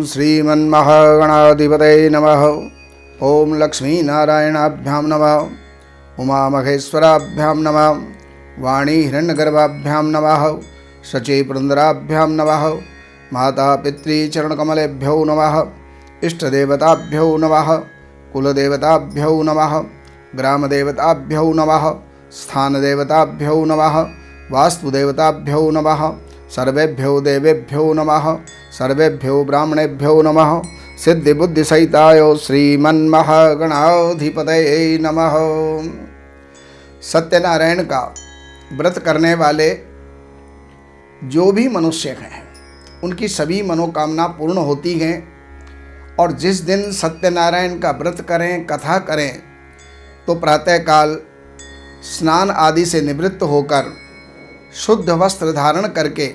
श्रीमन्महागणाधिपतये नमः। ओम लक्ष्मीनारायणाभ्यां नमः। उमामहेश्वराभ्यां नमः। वाणी हिरण्यगर्भाभ्यां नमः। शचीपुरन्दराभ्यां नमः। माता पितृचरणकमलेभ्यो नमः। इष्टदेवताभ्यो नमः। कुलदेवताभ्यो नमः। ग्रामदेवताभ्यो नमः। स्थानदेवताभ्यो नमः। वास्तुदेवताभ्यो नमः। सर्वेभ्यो देवेभ्यो नमः। सर्वेभ्यो ब्राह्मणेभ्यो नमः। सिद्धिबुद्धिसहिताय श्रीमन्महागणाधिपतये नमः। सत्यनारायण का व्रत करने वाले जो भी मनुष्य हैं उनकी सभी मनोकामना पूर्ण होती हैं। और जिस दिन सत्यनारायण का व्रत करें, कथा करें, तो प्रातःकाल स्नान आदि से निवृत्त होकर शुद्ध वस्त्र धारण करके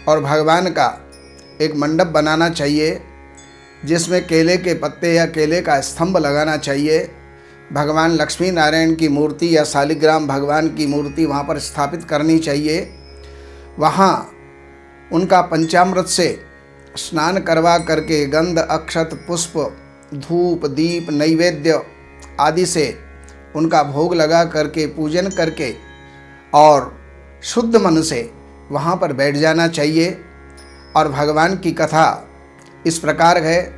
और भगवान का एक मंडप बनाना चाहिए, जिसमें केले के पत्ते या केले का स्तंभ लगाना चाहिए। भगवान लक्ष्मी नारायण की मूर्ति या शालिग्राम भगवान की मूर्ति वहाँ पर स्थापित करनी चाहिए। वहाँ उनका पंचामृत से स्नान करवा करके गंध, अक्षत, पुष्प, धूप, दीप, नैवेद्य आदि से उनका भोग लगा करके पूजन करके और शुद्ध मन से वहाँ पर बैठ जाना चाहिए। और भगवान की कथा इस प्रकार है।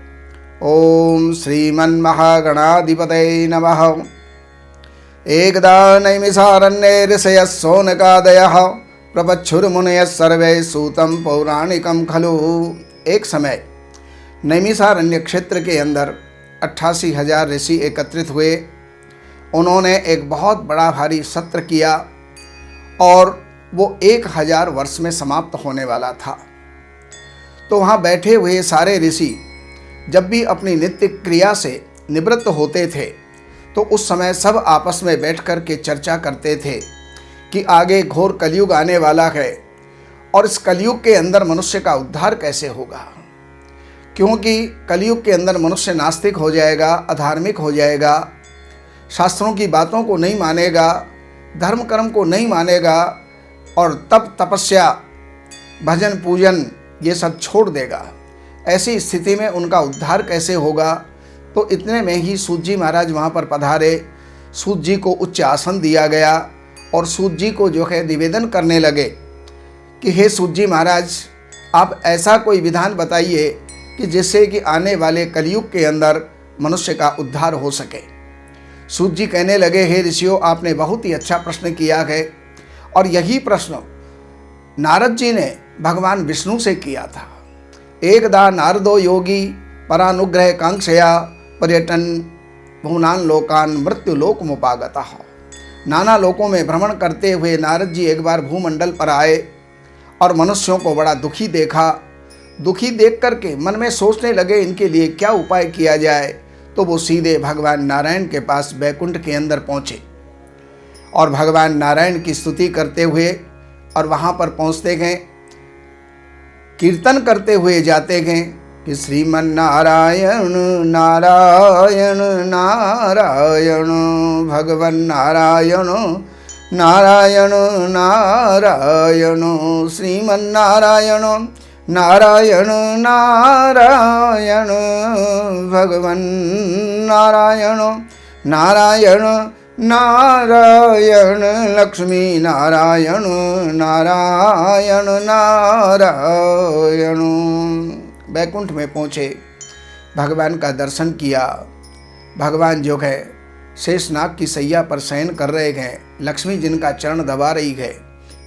ओम श्रीमन्महागणाधिपतये नमः। एकदा नैमिषारण्ये ऋषयः शौनकादयः प्रपच्छुर्मुनयः सर्वे सूतं पौराणिकं खलु। एक समय नैमिषारण्य क्षेत्र के अंदर 88,000 ऋषि एकत्रित हुए। उन्होंने एक बहुत बड़ा भारी सत्र किया और वो 1000 वर्ष में समाप्त होने वाला था। तो वहाँ बैठे हुए सारे ऋषि जब भी अपनी नित्य क्रिया से निवृत्त होते थे तो उस समय सब आपस में बैठ कर के चर्चा करते थे कि आगे घोर कलयुग आने वाला है और इस कलयुग के अंदर मनुष्य का उद्धार कैसे होगा। क्योंकि कलयुग के अंदर मनुष्य नास्तिक हो जाएगा, अधार्मिक हो जाएगा, शास्त्रों की बातों को नहीं मानेगा, धर्म कर्म को नहीं मानेगा और तप तपस्या, भजन पूजन ये सब छोड़ देगा। ऐसी स्थिति में उनका उद्धार कैसे होगा। तो इतने में ही सूत जी महाराज वहाँ पर पधारे। सूत जी को उच्च आसन दिया गया और सूत जी को जो है निवेदन करने लगे कि हे सूत जी महाराज, आप ऐसा कोई विधान बताइए कि जिससे कि आने वाले कलयुग के अंदर मनुष्य का उद्धार हो सके। सूत जी कहने लगे, हे ऋषियों, आपने बहुत ही अच्छा प्रश्न किया है और यही प्रश्न नारद जी ने भगवान विष्णु से किया था। एकदा नारदो योगी परानुग्रह कांक्षया पर्यटन भुवनान लोकान मृत्यु लोक मुपागतः। नाना लोकों में भ्रमण करते हुए नारद जी एक बार भूमंडल पर आए और मनुष्यों को बड़ा दुखी देखा। दुखी देख करके मन में सोचने लगे इनके लिए क्या उपाय किया जाए। तो वो सीधे भगवान नारायण के पास बैकुंठ के अंदर पहुँचे और भगवान नारायण की स्तुति करते हुए और वहाँ पर पहुँचते गए, कीर्तन करते हुए जाते गए कि श्रीमन्नारायण नारायण नारायण भगवन नारायण नारायण नारायण श्रीमन्नारायण नारायण नारायण भगवन नारायण नारायण नारायण लक्ष्मी नारायण नारायण नारायण। बैकुंठ में पहुँचे, भगवान का दर्शन किया। भगवान जो है शेषनाग की सैया पर शयन कर रहे हैं। लक्ष्मी जिनका चरण दबा रही है,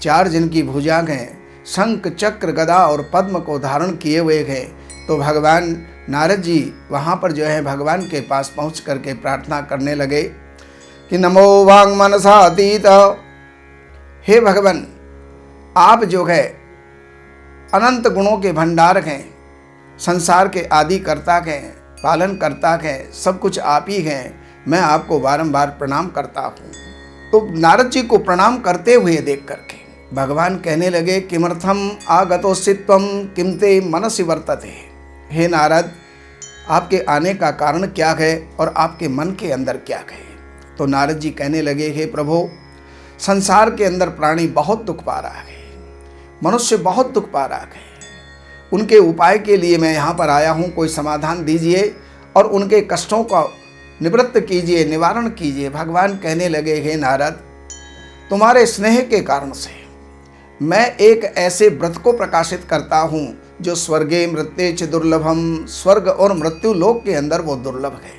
4 जिनकी भुजाएं हैं, शंख चक्र गदा और पद्म को धारण किए हुए हैं। तो भगवान नारद जी वहाँ पर जो है भगवान के पास पहुँच करके प्रार्थना करने लगे कि नमो वांग मनसा अतीत। हे भगवान, आप जो है अनंत गुणों के भंडार हैं, संसार के आदि कर्ता हैं, पालन करता हैं, सब कुछ आप ही हैं। मैं आपको बारंबार प्रणाम करता हूँ। तो नारद जी को प्रणाम करते हुए देख करके भगवान कहने लगे, किमर्थम आगतोस्तित्वम किमते मनसि वर्तते। हे नारद, आपके आने का कारण क्या है और आपके मन के अंदर क्या है। तो नारद जी कहने लगे, हे प्रभु, संसार के अंदर प्राणी बहुत दुख पा रहा है, मनुष्य बहुत दुख पा रहा है। उनके उपाय के लिए मैं यहाँ पर आया हूँ, कोई समाधान दीजिए और उनके कष्टों का निवृत्त कीजिए, निवारण कीजिए। भगवान कहने लगे, हे नारद, तुम्हारे स्नेह के कारण से मैं एक ऐसे व्रत को प्रकाशित करता हूँ जो स्वर्गे मृत्ये च दुर्लभम, स्वर्ग और मृत्यु लोक के अंदर वो दुर्लभ है।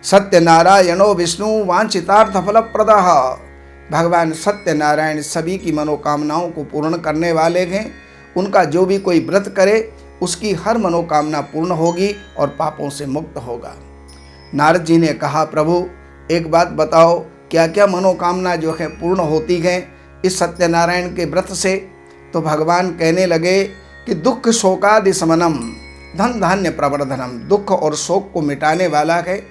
सत्यनारायणो विष्णु वांछितार्थ फलप्रदः। भगवान सत्यनारायण सभी की मनोकामनाओं को पूर्ण करने वाले हैं। उनका जो भी कोई व्रत करे उसकी हर मनोकामना पूर्ण होगी और पापों से मुक्त होगा। नारद जी ने कहा, प्रभु एक बात बताओ, क्या क्या मनोकामना जो है पूर्ण होती है इस सत्यनारायण के व्रत से? तो भगवान कहने लगे कि दुख शोकादि समनम, धन धान्य प्रवर्धनम, दुख और शोक को मिटाने वाला है,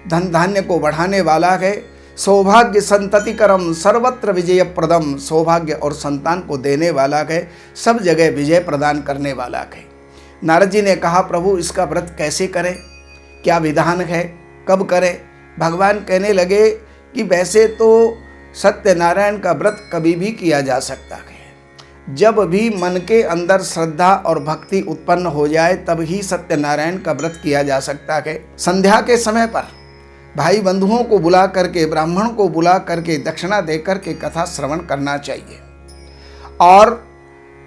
धन धान्य को बढ़ाने वाला है, सौभाग्य संततिकरम, सर्वत्र विजय प्रदम, सौभाग्य और संतान को देने वाला है, सब जगह विजय प्रदान करने वाला है। नारद जी ने कहा, प्रभु इसका व्रत कैसे करें, क्या विधान है, कब करें? भगवान कहने लगे कि वैसे तो सत्यनारायण का व्रत कभी भी किया जा सकता है, जब भी मन के अंदर श्रद्धा और भक्ति उत्पन्न हो जाए तब ही सत्यनारायण का व्रत किया जा सकता है। संध्या के समय पर भाई बंधुओं को बुला करके, ब्राह्मण को बुला करके, दक्षिणा दे करके कथा श्रवण करना चाहिए। और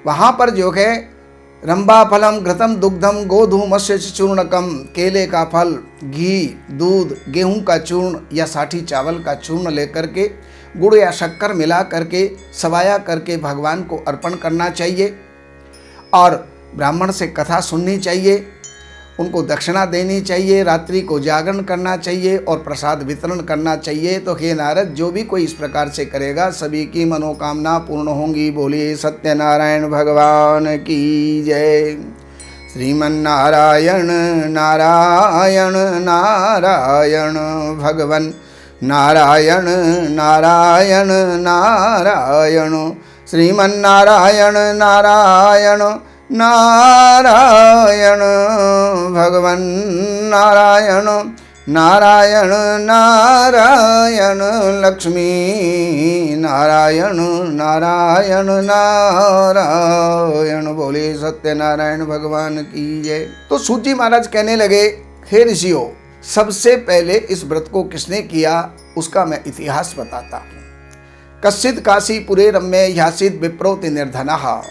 वहाँ पर जो है रंबा फलम घृतम दुग्धम गोधूमस्य चूर्णकम, केले का फल, घी, दूध, गेहूं का चूर्ण या साठी चावल का चूर्ण लेकर के गुड़ या शक्कर मिला करके सवाया करके भगवान को अर्पण करना चाहिए और ब्राह्मण से कथा सुननी चाहिए, उनको दक्षिणा देनी चाहिए, रात्रि को जागरण करना चाहिए और प्रसाद वितरण करना चाहिए। तो हे नारद, जो भी कोई इस प्रकार से करेगा सभी की मनोकामना पूर्ण होंगी। बोलिए सत्यनारायण भगवान की जय। श्रीमन्नारायण नारायण नारायण भगवन नारायण नारायण नारायण, श्रीमन्नारायण नारायण नारायण भगवन नारायण नारायण नारायण, लक्ष्मी नारायण नारायण नारायण। बोले सत्यनारायण भगवान की जय। तो सूत जी महाराज कहने लगे, हे ऋषियों, सबसे पहले इस व्रत को किसने किया उसका मैं इतिहास बताता हूँ। कश्चित् काशीपुरे रम्ये ह्यासीत् विप्रोति निर्धनः।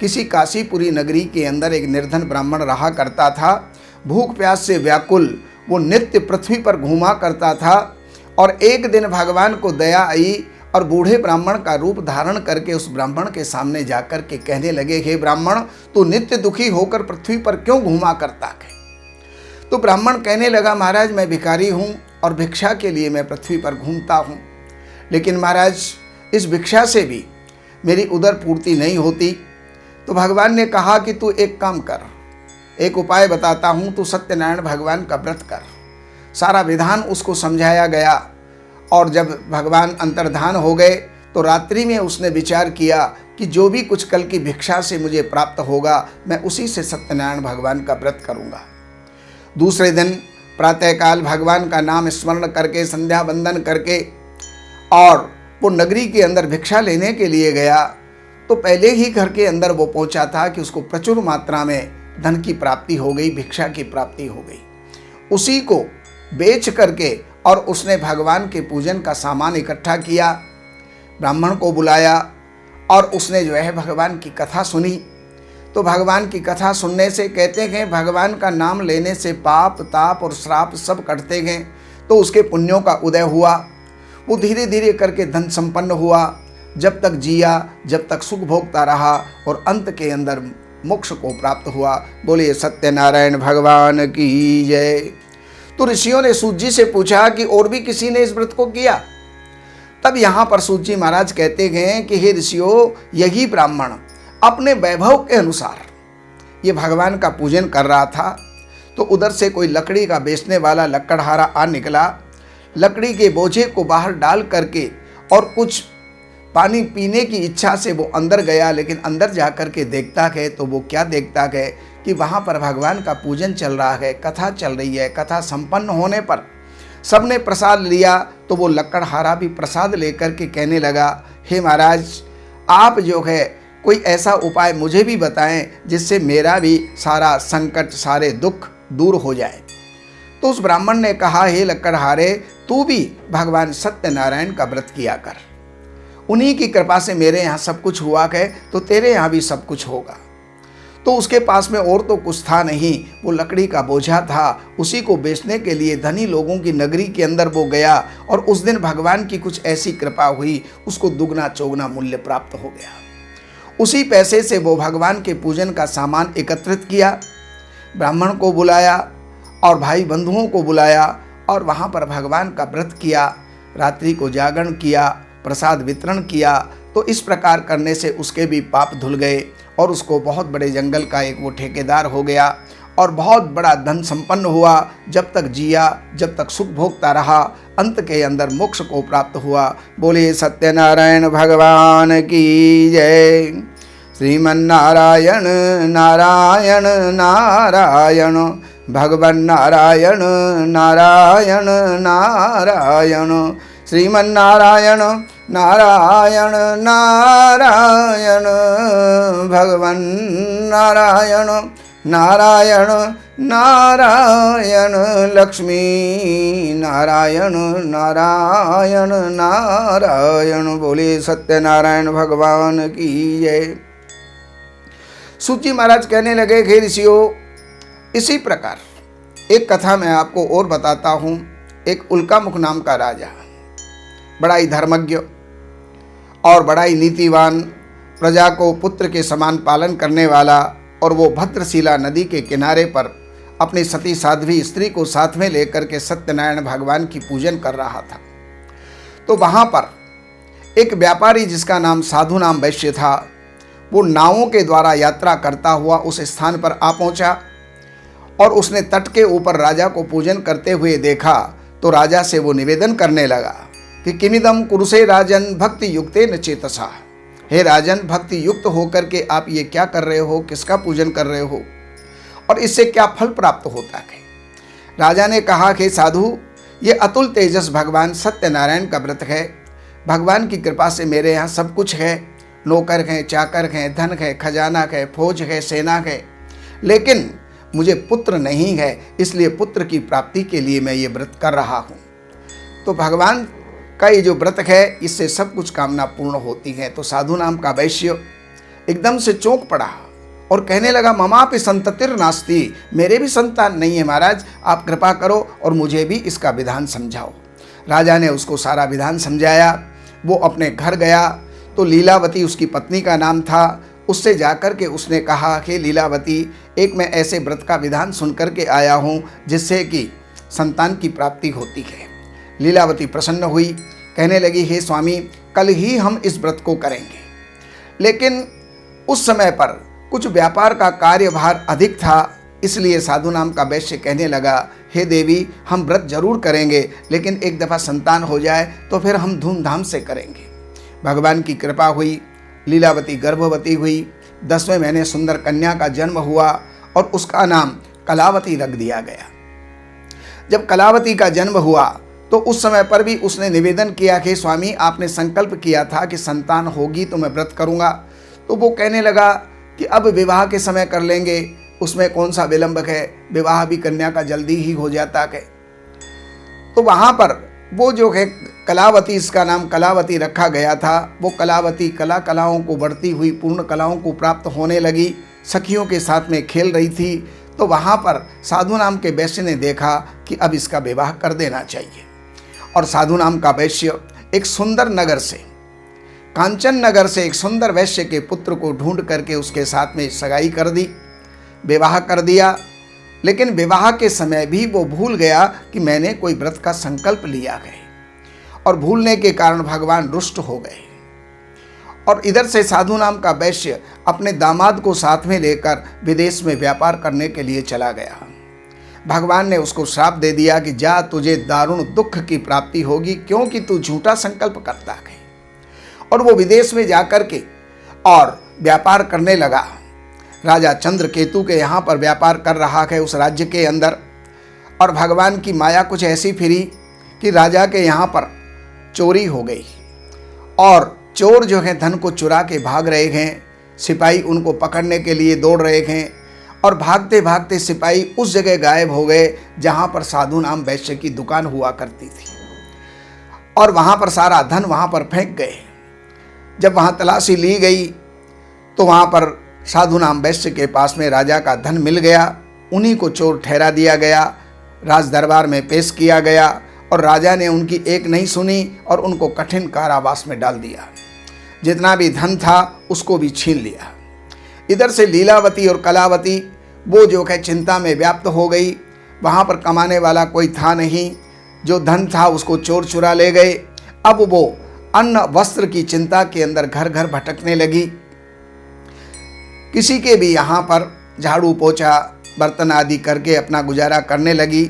किसी काशीपुरी नगरी के अंदर एक निर्धन ब्राह्मण रहा करता था। भूख प्यास से व्याकुल वो नित्य पृथ्वी पर घूमा करता था और एक दिन भगवान को दया आई और बूढ़े ब्राह्मण का रूप धारण करके उस ब्राह्मण के सामने जाकर के कहने लगे, हे ब्राह्मण, तू नित्य दुखी होकर पृथ्वी पर क्यों घूमा करता है? तो ब्राह्मण कहने लगा, महाराज मैं भिखारी हूँ और भिक्षा के लिए मैं पृथ्वी पर घूमता हूँ, लेकिन महाराज इस भिक्षा से भी मेरी उदर पूर्ति नहीं होती। तो भगवान ने कहा कि तू एक काम कर, एक उपाय बताता हूँ, तू सत्यनारायण भगवान का व्रत कर। सारा विधान उसको समझाया गया और जब भगवान अंतर्धान हो गए तो रात्रि में उसने विचार किया कि जो भी कुछ कल की भिक्षा से मुझे प्राप्त होगा मैं उसी से सत्यनारायण भगवान का व्रत करूँगा। दूसरे दिन प्रातःकाल भगवान का नाम स्मरण करके, संध्या वंदन करके और वो नगरी के अंदर भिक्षा लेने के लिए गया तो पहले ही घर के अंदर वो पहुंचा था कि उसको प्रचुर मात्रा में धन की प्राप्ति हो गई, भिक्षा की प्राप्ति हो गई। उसी को बेच करके और उसने भगवान के पूजन का सामान इकट्ठा किया, ब्राह्मण को बुलाया और उसने जो है भगवान की कथा सुनी। तो भगवान की कथा सुनने से कहते हैं भगवान का नाम लेने से पाप ताप और श्राप सब कटते हैं। तो उसके पुण्यों का उदय हुआ, वो धीरे धीरे करके धन संपन्न हुआ, जब तक जिया, जब तक सुख भोगता रहा और अंत के अंदर मोक्ष को प्राप्त हुआ। बोलिए सत्यनारायण भगवान की जय। तो ऋषियों ने सूत जी से पूछा कि और भी किसी ने इस व्रत को किया? तब यहाँ पर सूत जी महाराज कहते हैं कि हे ऋषियों, यही ब्राह्मण अपने वैभव के अनुसार ये भगवान का पूजन कर रहा था तो उधर से कोई लकड़ी का बेचने वाला लकड़हारा आ निकला। लकड़ी के बोझे को बाहर डाल करके और कुछ पानी पीने की इच्छा से वो अंदर गया, लेकिन अंदर जा कर के देखता है तो वो क्या देखता है कि वहाँ पर भगवान का पूजन चल रहा है, कथा चल रही है। कथा संपन्न होने पर सबने प्रसाद लिया तो वो लकड़हारा भी प्रसाद लेकर के कहने लगा, हे महाराज, आप जो है कोई ऐसा उपाय मुझे भी बताएं जिससे मेरा भी सारा संकट, सारे दुख दूर हो जाए। तो उस ब्राह्मण ने कहा, हे लक्कड़हारे, तू भी भगवान सत्यनारायण का व्रत किया कर, उन्हीं की कृपा से मेरे यहाँ सब कुछ हुआ है, तो तेरे यहाँ भी सब कुछ होगा। तो उसके पास में और तो कुछ था नहीं, वो लकड़ी का बोझा था, उसी को बेचने के लिए धनी लोगों की नगरी के अंदर वो गया और उस दिन भगवान की कुछ ऐसी कृपा हुई, उसको दुगना चौगना मूल्य प्राप्त हो गया। उसी पैसे से वो भगवान के पूजन का सामान एकत्रित किया, ब्राह्मण को बुलाया और भाई बंधुओं को बुलाया और वहाँ पर भगवान का व्रत किया, रात्रि को जागरण किया, प्रसाद वितरण किया। तो इस प्रकार करने से उसके भी पाप धुल गए और उसको बहुत बड़े जंगल का एक वो ठेकेदार हो गया और बहुत बड़ा धन संपन्न हुआ। जब तक जिया, जब तक सुख भोगता रहा, अंत के अंदर मोक्ष को प्राप्त हुआ। बोले सत्यनारायण भगवान की जय। श्रीमन्नारायण नारायण नारायण, भगवान नारायण नारायण नारायण, श्रीमन्नारायण नारायण नारायण, भगवान नारायण नारायण नारायण, लक्ष्मी नारायण नारायण नारायण। बोले सत्यनारायण भगवान की जय। सूत जी महाराज कहने लगे, हे ऋषियों, इसी प्रकार एक कथा मैं आपको और बताता हूँ। एक उल्कामुख नाम का राजा, बड़ा ही धर्मज्ञ और बड़ा ही नीतिवान, प्रजा को पुत्र के समान पालन करने वाला, और वो भद्रशिला नदी के किनारे पर अपनी सती साध्वी स्त्री को साथ में लेकर के सत्यनारायण भगवान की पूजन कर रहा था। तो वहाँ पर एक व्यापारी जिसका नाम साधु नाम वैश्य था, वो नावों के द्वारा यात्रा करता हुआ उस स्थान पर आ पहुँचा और उसने तट के ऊपर राजा को पूजन करते हुए देखा। तो राजा से वो निवेदन करने लगा कि किमिदम कुरुसे राजन भक्ति युक्तेन चेतसा। हे राजन, भक्ति युक्त होकर के आप ये क्या कर रहे हो, किसका पूजन कर रहे हो और इससे क्या फल प्राप्त होता है। राजा ने कहा कि साधु, ये अतुल तेजस भगवान सत्यनारायण का व्रत है। भगवान की कृपा से मेरे यहाँ सब कुछ है, नौकर हैं, चाकर हैं, धन है, खजाना है, फौज है, सेना है, लेकिन मुझे पुत्र नहीं है, इसलिए पुत्र की प्राप्ति के लिए मैं ये व्रत कर रहा हूँ। तो भगवान का ये जो व्रत है, इससे सब कुछ कामना पूर्ण होती है। तो साधु नाम का वैश्य एकदम से चौंक पड़ा और कहने लगा, ममापि संततिर नास्ति, मेरे भी संतान नहीं है महाराज, आप कृपा करो और मुझे भी इसका विधान समझाओ। राजा ने उसको सारा विधान समझाया। वो अपने घर गया तो लीलावती उसकी पत्नी का नाम था। उससे जाकर के उसने कहा कि लीलावती, एक मैं ऐसे व्रत का विधान सुन कर के आया हूँ जिससे कि संतान की प्राप्ति होती है। लीलावती प्रसन्न हुई, कहने लगी, हे स्वामी, कल ही हम इस व्रत को करेंगे। लेकिन उस समय पर कुछ व्यापार का कार्यभार अधिक था, इसलिए साधु नाम का वैश्य कहने लगा, हे देवी, हम व्रत जरूर करेंगे, लेकिन एक दफ़ा संतान हो जाए तो फिर हम धूमधाम से करेंगे। भगवान की कृपा हुई, लीलावती गर्भवती हुई। 10वें महीने सुंदर कन्या का जन्म हुआ और उसका नाम कलावती रख दिया गया। जब कलावती का जन्म हुआ तो उस समय पर भी उसने निवेदन किया कि स्वामी, आपने संकल्प किया था कि संतान होगी तो मैं व्रत करूंगा। तो वो कहने लगा कि अब विवाह के समय कर लेंगे, उसमें कौन सा विलंब है, विवाह भी कन्या का जल्दी ही हो जाता है। तो वहाँ पर वो जो है कलावती, इसका नाम कलावती रखा गया था, वो कलावती कलाओं को बढ़ती हुई पूर्ण कलाओं को प्राप्त होने लगी, सखियों के साथ में खेल रही थी। तो वहाँ पर साधु नाम के वैश्य ने देखा कि अब इसका विवाह कर देना चाहिए। और साधु नाम का वैश्य एक सुंदर नगर से, कांचन नगर से एक सुंदर वैश्य के पुत्र को ढूंढ करके उसके साथ में सगाई कर दी, विवाह कर दिया। लेकिन विवाह के समय भी वो भूल गया कि मैंने कोई व्रत का संकल्प लिया है, और भूलने के कारण भगवान रुष्ट हो गए। और इधर से साधु नाम का वैश्य अपने दामाद को साथ में लेकर विदेश में व्यापार करने के लिए चला गया। भगवान ने उसको श्राप दे दिया कि जा, तुझे दारुण दुख की प्राप्ति होगी, क्योंकि तू झूठा संकल्प करता है। और वो विदेश में जाकर के और व्यापार करने लगा। राजा चंद्रकेतु के यहाँ पर व्यापार कर रहा है उस राज्य के अंदर। और भगवान की माया कुछ ऐसी फिरी कि राजा के यहाँ पर चोरी हो गई और चोर जो है धन को चुरा के भाग रहे हैं। सिपाही उनको पकड़ने के लिए दौड़ रहे थे और भागते भागते सिपाही उस जगह गायब हो गए जहाँ पर साधु नाम वैश्य की दुकान हुआ करती थी, और वहाँ पर सारा धन वहाँ पर फेंक गए। जब वहाँ तलाशी ली गई तो वहाँ पर साधु नाम वैश्य के पास में राजा का धन मिल गया। उन्हीं को चोर ठहरा दिया गया, राज दरबार में पेश किया गया और राजा ने उनकी एक नहीं सुनी और उनको कठिन कारावास में डाल दिया। जितना भी धन था उसको भी छीन लिया। इधर से लीलावती और कलावती वो जो है चिंता में व्याप्त हो गई। वहाँ पर कमाने वाला कोई था नहीं, जो धन था उसको चोर चुरा ले गए। अब वो अन्न वस्त्र की चिंता के अंदर घर घर भटकने लगी। किसी के भी यहाँ पर झाड़ू पोछा बर्तन आदि करके अपना गुजारा करने लगी।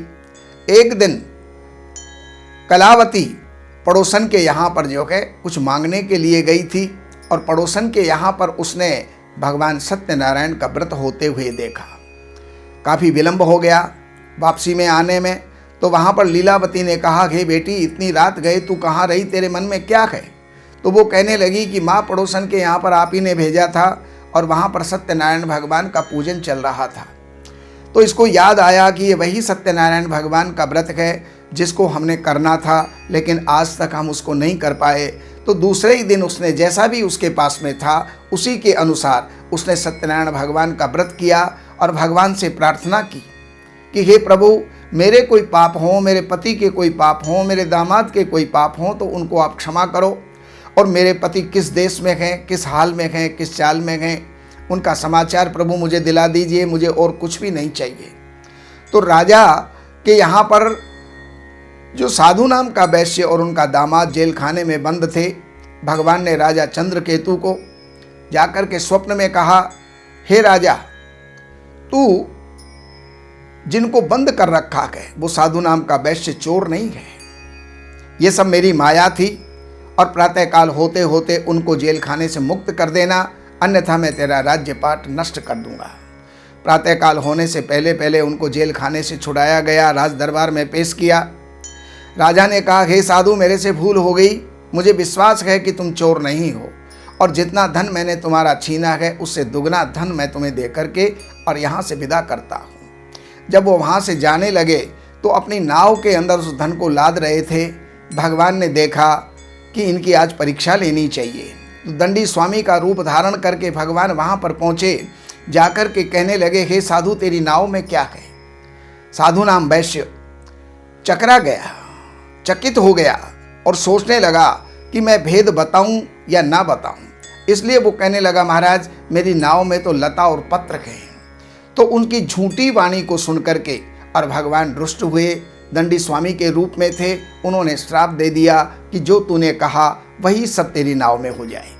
एक दिन कलावती पड़ोसन के यहाँ पर जो है कुछ मांगने के लिए गई थी और पड़ोसन के यहाँ पर उसने भगवान सत्यनारायण का व्रत होते हुए देखा। काफ़ी विलंब हो गया वापसी में आने में, तो वहाँ पर लीलावती ने कहा, हे बेटी इतनी रात गए तू कहाँ रही, तेरे मन में क्या है? तो वो कहने लगी कि माँ पड़ोसन के यहाँ पर आप ही ने भेजा था और वहाँ पर सत्यनारायण भगवान का पूजन चल रहा था, तो इसको याद आया कि ये वही सत्यनारायण भगवान का व्रत है जिसको हमने करना था, लेकिन आज तक हम उसको नहीं कर पाए। तो दूसरे ही दिन उसने जैसा भी उसके पास में था उसी के अनुसार उसने सत्यनारायण भगवान का व्रत किया और भगवान से प्रार्थना की कि हे प्रभु मेरे कोई पाप हों, मेरे पति के कोई पाप हों, मेरे दामाद के कोई पाप हों तो उनको आप क्षमा करो, और मेरे पति किस देश में हैं, किस हाल में हैं, किस चाल में हैं, उनका समाचार प्रभु मुझे दिला दीजिए, मुझे और कुछ भी नहीं चाहिए। तो राजा के यहाँ पर जो साधु नाम का वैश्य और उनका दामाद जेल खाने में बंद थे, भगवान ने राजा चंद्रकेतु को जाकर के स्वप्न में कहा, हे राजा तू जिनको बंद कर रखा है वो साधु नाम का वैश्य चोर नहीं है, ये सब मेरी माया थी, और प्रातःकाल होते होते उनको जेल खाने से मुक्त कर देना, अन्यथा मैं तेरा राज्यपाट नष्ट कर दूंगा। प्रातःकाल होने से पहले पहले उनको जेल खाने से छुड़ाया गया, राज दरबार में पेश किया। राजा ने कहा, हे साधु मेरे से भूल हो गई, मुझे विश्वास है कि तुम चोर नहीं हो, और जितना धन मैंने तुम्हारा छीना है उससे दुगना धन मैं तुम्हें दे करके और यहाँ से विदा करता हूँ। जब वो वहाँ से जाने लगे तो अपनी नाव के अंदर उस धन को लाद रहे थे। भगवान ने देखा कि इनकी आज परीक्षा लेनी चाहिए, तो दंडी स्वामी का रूप धारण करके भगवान वहाँ पर पहुँचे। जाकर के कहने लगे, हे साधु तेरी नाव में क्या है? साधु नाम वैश्य चकरा गया, चकित हो गया और सोचने लगा कि मैं भेद बताऊं या ना बताऊं। इसलिए वो कहने लगा, महाराज मेरी नाव में तो लता और पत्र हैं। तो उनकी झूठी वाणी को सुन करके और भगवान रुष्ट हुए, दंडी स्वामी के रूप में थे, उन्होंने श्राप दे दिया कि जो तूने कहा वही सब तेरी नाव में हो जाए।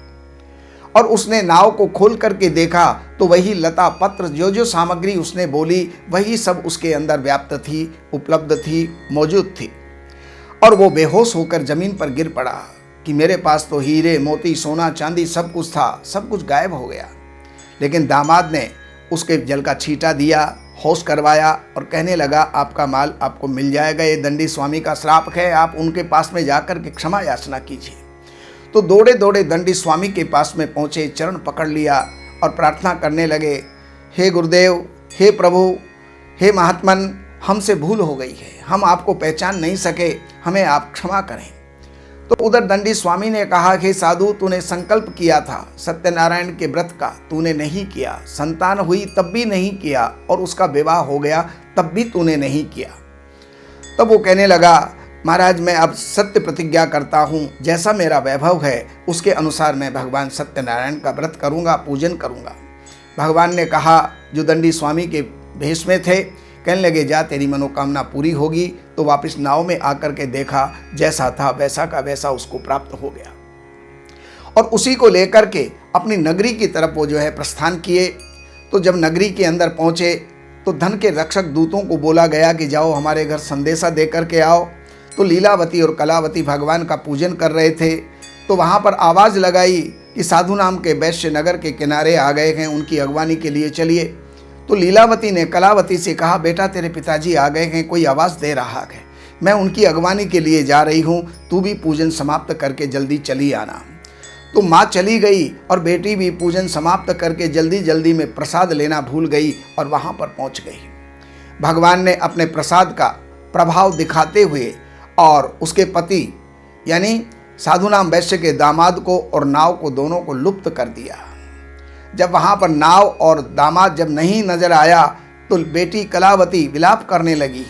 और उसने नाव को खोल करके देखा तो वही लता पत्र जो जो सामग्री उसने बोली वही सब उसके अंदर व्याप्त थी, उपलब्ध थी, मौजूद थी। और वो बेहोश होकर जमीन पर गिर पड़ा कि मेरे पास तो हीरे मोती सोना चांदी सब कुछ था, सब कुछ गायब हो गया। लेकिन दामाद ने उसके जल का छींटा दिया, होश करवाया और कहने लगा, आपका माल आपको मिल जाएगा, ये दंडी स्वामी का श्राप है, आप उनके पास में जाकर के क्षमा याचना कीजिए। तो दौड़े दौड़े दंडी स्वामी के पास में पहुँचे, चरण पकड़ लिया और प्रार्थना करने लगे, हे गुरुदेव, हे प्रभु, हे महात्मन, हमसे भूल हो गई है, हम आपको पहचान नहीं सके, हमें आप क्षमा करें। तो उधर दंडी स्वामी ने कहा, हे साधु तूने संकल्प किया था सत्यनारायण के व्रत का, तूने नहीं किया, संतान हुई तब भी नहीं किया, और उसका विवाह हो गया तब भी तूने नहीं किया। तब वो कहने लगा, महाराज मैं अब सत्य प्रतिज्ञा करता हूँ, जैसा मेरा वैभव है उसके अनुसार मैं भगवान सत्यनारायण का व्रत करूँगा, पूजन करूँगा। भगवान ने कहा, जो दंडी स्वामी के भेष में थे, कहने लगे, जा तेरी मनोकामना पूरी होगी। तो वापस नाव में आकर के देखा, जैसा था वैसा का वैसा उसको प्राप्त हो गया। और उसी को लेकर के अपनी नगरी की तरफ वो जो है प्रस्थान किए। तो जब नगरी के अंदर पहुँचे तो धन के रक्षक दूतों को बोला गया कि जाओ हमारे घर संदेशा दे करके आओ। तो लीलावती और कलावती भगवान का पूजन कर रहे थे, तो वहाँ पर आवाज़ लगाई कि साधु नाम के वैश्य नगर के किनारे आ गए हैं, उनकी अगवानी के लिए चलिए। तो लीलावती ने कलावती से कहा, बेटा तेरे पिताजी आ गए हैं, कोई आवाज़ दे रहा है, मैं उनकी अगवानी के लिए जा रही हूँ, तू भी पूजन समाप्त करके जल्दी चली आना। तो माँ चली गई और बेटी भी पूजन समाप्त करके जल्दी जल्दी में प्रसाद लेना भूल गई और वहाँ पर पहुँच गई। भगवान ने अपने प्रसाद का प्रभाव दिखाते हुए और उसके पति यानी साधु नाम वैश्य के दामाद को और नाव को दोनों को लुप्त कर दिया। जब वहाँ पर नाव और दामाद जब नहीं नजर आया तो बेटी कलावती विलाप करने लगी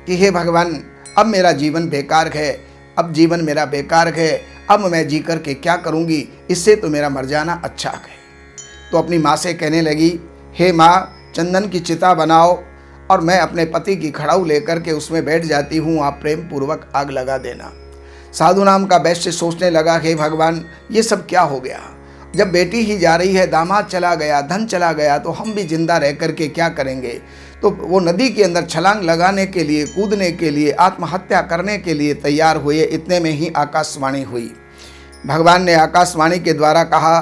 कि हे भगवान, अब मेरा जीवन बेकार है, अब जीवन मेरा बेकार है, अब मैं जी कर के क्या करूँगी, इससे तो मेरा मर जाना अच्छा है। तो अपनी माँ से कहने लगी, हे माँ, चंदन की चिता बनाओ और मैं अपने पति की खड़ाऊ लेकर के उसमें बैठ जाती हूँ, आप प्रेम पूर्वक आग लगा देना। साधु नाम का वैश्य सोचने लगा, हे भगवान, ये सब क्या हो गया? जब बेटी ही जा रही है, दामाद चला गया, धन चला गया, तो हम भी जिंदा रह करके क्या करेंगे? तो वो नदी के अंदर छलांग लगाने के लिए, कूदने के लिए, आत्महत्या करने के लिए तैयार हुए। इतने में ही आकाशवाणी हुई। भगवान ने आकाशवाणी के द्वारा कहा,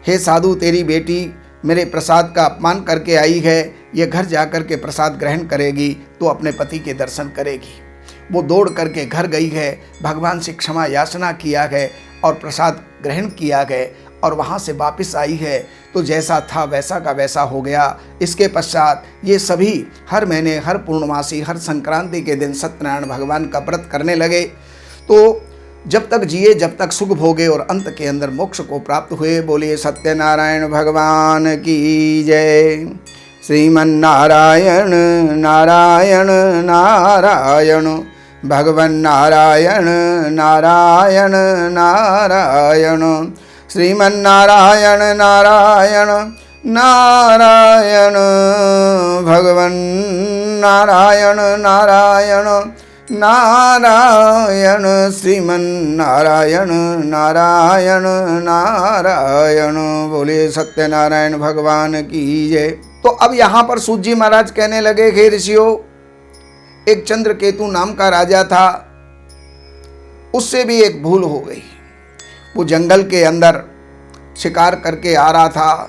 हे साधु, तेरी बेटी मेरे प्रसाद का अपमान करके आई है, ये घर जाकर के प्रसाद ग्रहण करेगी तो अपने पति के दर्शन करेगी। वो दौड़ करके घर गई है, भगवान से क्षमा याचना किया है और प्रसाद ग्रहण किया है और वहाँ से वापस आई है तो जैसा था वैसा का वैसा हो गया। इसके पश्चात ये सभी हर महीने, हर पूर्णमासी, हर संक्रांति के दिन सत्यनारायण भगवान का व्रत करने लगे। तो जब तक जिए, जब तक सुख भोगे और अंत के अंदर मोक्ष को प्राप्त हुए। बोलिए सत्यनारायण भगवान की जय। श्रीमन्नारायण नारायण नारायण, भगवन् नारायण नारायण नारायण, श्रीमन्नारायण नारायण नारायण, भगवन् नारायण नारायण नारायण, श्रीमन्नारायण नारायण नारायण। बोले सत्यनारायण भगवान की जय। तो अब यहाँ पर सूत जी महाराज कहने लगे, हे ऋषियों, एक चंद्रकेतु नाम का राजा था, उससे भी एक भूल हो गई। वो जंगल के अंदर शिकार करके आ रहा था,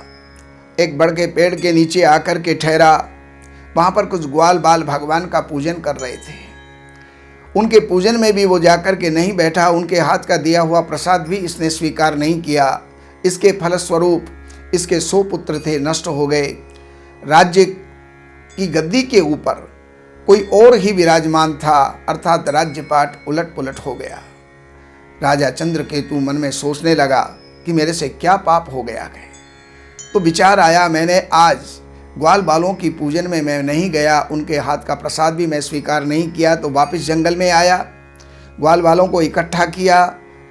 एक बड़ के पेड़ के नीचे आकर के ठहरा। वहाँ पर कुछ ग्वाल बाल भगवान का पूजन कर रहे थे। उनके पूजन में भी वो जाकर के नहीं बैठा, उनके हाथ का दिया हुआ प्रसाद भी इसने स्वीकार नहीं किया। इसके फलस्वरूप इसके 100 पुत्र थे, नष्ट हो गए। राज्य की गद्दी के ऊपर कोई और ही विराजमान था, अर्थात राज्यपाट उलट पुलट हो गया। राजा चंद्रकेतु मन में सोचने लगा कि मेरे से क्या पाप हो गया है। तो विचार आया, मैंने आज ग्वाल बालों की पूजन में मैं नहीं गया, उनके हाथ का प्रसाद भी मैं स्वीकार नहीं किया, तो वापस जंगल में आया, ग्वाल बालों को इकट्ठा किया,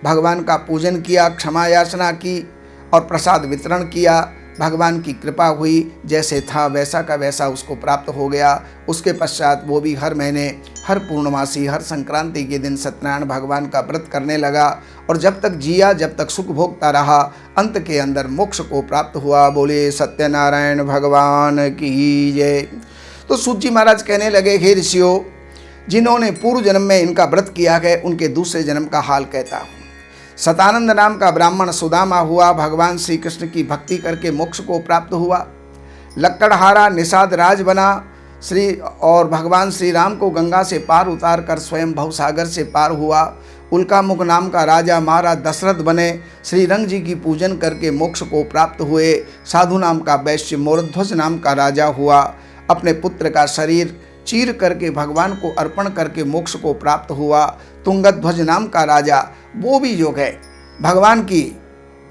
भगवान का पूजन किया, क्षमा याचना की और प्रसाद वितरण किया। भगवान की कृपा हुई, जैसे था वैसा का वैसा उसको प्राप्त हो गया। उसके पश्चात वो भी हर महीने, हर पूर्णमासी, हर संक्रांति के दिन सत्यनारायण भगवान का व्रत करने लगा और जब तक जिया, जब तक सुख भोगता रहा, अंत के अंदर मोक्ष को प्राप्त हुआ। बोले सत्यनारायण भगवान की जय। तो सूत जी महाराज कहने लगे, हे ऋषियों, जिन्होंने पूर्व जन्म में इनका व्रत किया है, उनके दूसरे जन्म का हाल कहता हूँ। सतानंद नाम का ब्राह्मण सुदामा हुआ, भगवान श्री कृष्ण की भक्ति करके मोक्ष को प्राप्त हुआ। लक्कड़हारा निषाद राज बना और भगवान श्री राम को गंगा से पार उतार कर स्वयं भवसागर से पार हुआ। उल्कामुख नाम का राजा महाराज दशरथ बने, श्री रंग जी की पूजन करके मोक्ष को प्राप्त हुए। साधु नाम का वैश्य मोरध्वज नाम का राजा हुआ, अपने पुत्र का शरीर चीर करके भगवान को अर्पण करके मोक्ष को प्राप्त हुआ। तुंगध्वज नाम का राजा, वो भी जो है भगवान की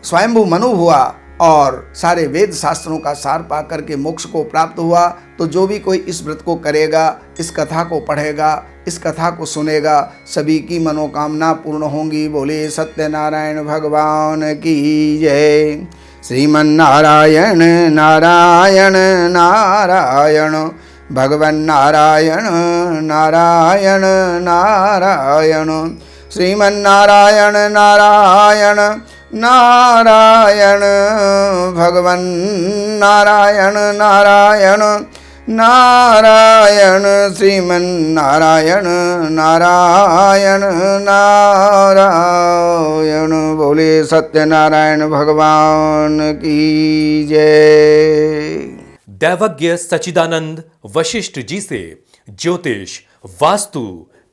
स्वयंभू मनु हुआ और सारे वेद शास्त्रों का सार पा करके मोक्ष को प्राप्त हुआ। तो जो भी कोई इस व्रत को करेगा, इस कथा को पढ़ेगा, इस कथा को सुनेगा, सभी की मनोकामना पूर्ण होंगी। बोले सत्यनारायण भगवान की जय। श्रीमन्नारायण नारायण नारायण, भगवन् नारायण नारायण नारायण, श्रीमन्नारायण नारायण नारायण, भगवन् नारायण नारायण नारायण, श्रीमन्नारायण नारायण नारायण। बोले सत्यनारायण भगवान की जय। दैवज्ञ सच्चिदानंद वशिष्ठ जी से ज्योतिष, वास्तु,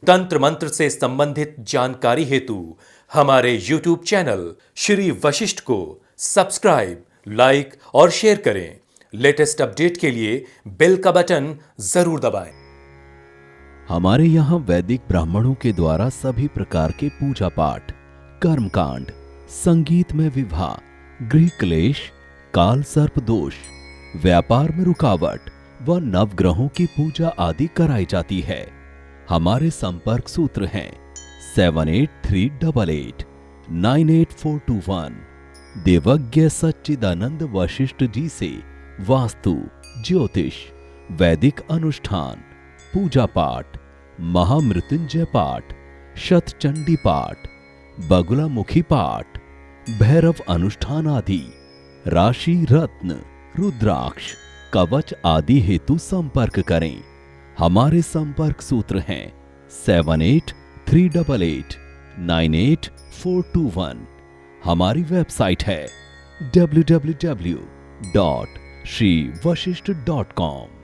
तंत्र मंत्र से संबंधित जानकारी हेतु हमारे YouTube चैनल श्री वशिष्ठ को सब्सक्राइब, लाइक और शेयर करें। लेटेस्ट अपडेट के लिए बेल का बटन जरूर दबाएं। हमारे यहाँ वैदिक ब्राह्मणों के द्वारा सभी प्रकार के पूजा पाठ, कर्मकांड, संगीत में विवाह, गृह क्लेश, काल सर्प दोष, व्यापार में रुकावट व नवग्रहों की पूजा आदि कराई जाती है। हमारे संपर्क सूत्र हैं 7838898421। देवज्ञ सच्चिदानंद वशिष्ठ जी से वास्तु, ज्योतिष, वैदिक अनुष्ठान, पूजा पाठ, महामृत्युंजय पाठ, शतचंडी पाठ, बगुलामुखी पाठ, भैरव अनुष्ठान आदि, राशि रत्न, रुद्राक्ष, कवच आदि हेतु संपर्क करें। हमारे संपर्क सूत्र हैं 7838898421। हमारी वेबसाइट है www.shrivashishth.com।